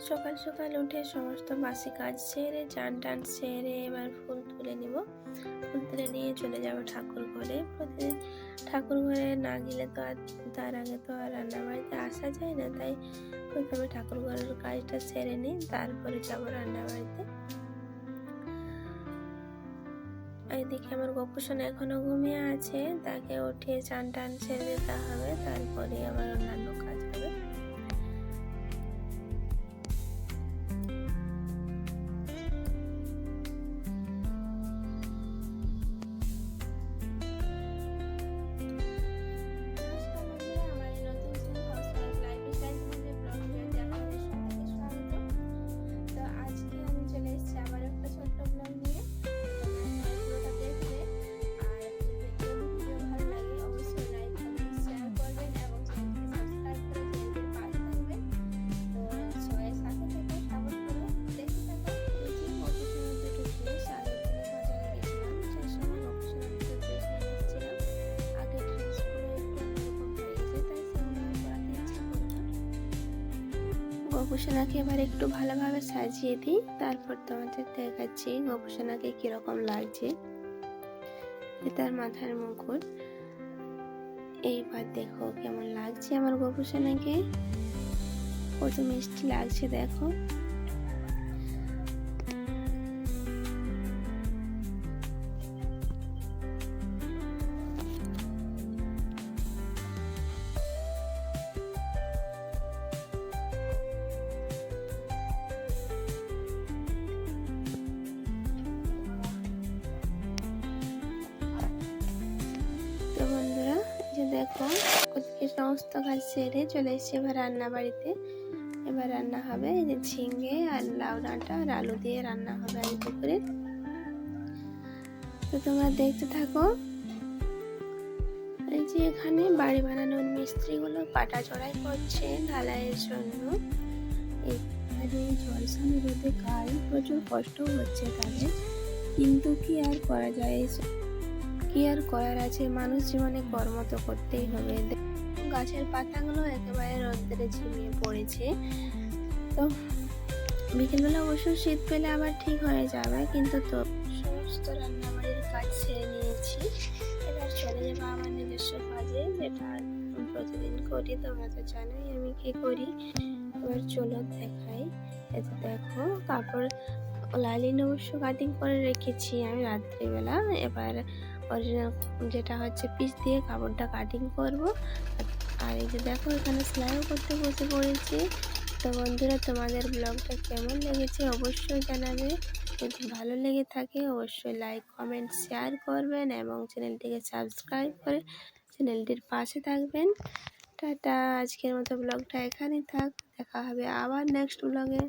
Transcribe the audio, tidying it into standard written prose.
সকাল সকাল উঠে সমস্ত বাসি কাজ সেরে চান টান সেরে এবার ফুল তুলে নিব। ফুল তুলে নিয়ে চলে যাব ঠাকুর ঘরে। প্রতিদিন ঠাকুর ঘরে না গেলে তো আর তার আগে তো আর রান্না বাড়িতে আসা যায় না, তাই প্রথমে ঠাকুর ঘরের কাজটা সেরে নিই, তারপরে যাব রান্না বাড়িতে। এইদিকে আমার গোপুসোনা এখনো ঘুমিয়ে আছে, তাকে উঠিয়ে চান টান ছেড়ে দিতে হবে, তারপরে আবার অন্যান্য কাজ হবে। গোপুসোনাকে এবার একটু ভালোভাবে সাজিয়ে দিই, তারপর তোমাদের দেখাচ্ছি গোপুসোনাকে কিরকম লাগছে। তার মাথার মুকুট। এইবার দেখো কেমন লাগছে আমার গোপুসোনাকে, কত মিষ্টি লাগছে দেখো। তো বন্ধুরা, যে দেখো ওদিকে সমস্ত কাজ সেরে চলে এসেছি এবার রান্না বাড়িতে। এবার রান্না হবে এই যে ঝিঙে আর লাউ ডাঁটা আর আলু দিয়ে রান্না হবে আজ দুপুরে। তো তোমরা দেখতে থাকো। এই যে এখানে বাড়ি বানানোর মিস্ত্রিগুলো পাটা চড়াই করছে ঢালাইয়ের জন্য। এখানে ঝলসানো রোদে কাল প্রচুর কষ্ট হচ্ছে তাদের, কিন্তু কি আর করা যায়, কি আর করার আছে, মানুষ জীবনে কর্ম তো করতেই হবে। গাছের পাতাগুলো একেবারে রোদ্রে ঝিমিয়ে পড়েছে। তো বিকেলবেলা অবশ্য শীত পেলে আবার ঠিক হয়ে যাবে, কিন্তু তো সমস্ত রান্নাবাড়ির কাজ সেরে নিয়েছি। এবার চলে যাবো আমার নিজস্ব কাজে, যেটা প্রতিদিন করি। তোমরা তো জানোই আমি কি করি। এবার চলো দেখাই। এতে দেখো কাপড় লাইনিং অবশ্য কাটিং করে রেখেছি আমি রাত্রিবেলা। এবার অরিজিনাল যেটা হচ্ছে পিস দিয়ে কাপড়টা কাটিং করব। আর এই যে দেখো এখানে সেলাইও করতে বসে পড়েছি। তো বন্ধুরা, তোমাদের ব্লগটা কেমন লেগেছে অবশ্যই জানাবে। যদি ভালো লেগে থাকে অবশ্যই লাইক কমেন্ট শেয়ার করবেন এবং চ্যানেলটিকে সাবস্ক্রাইব করে চ্যানেলটির পাশে থাকবেন। টাটা, আজকের মতো ব্লগটা এখানেই থাক, দেখা হবে আবার নেক্সট ব্লগে।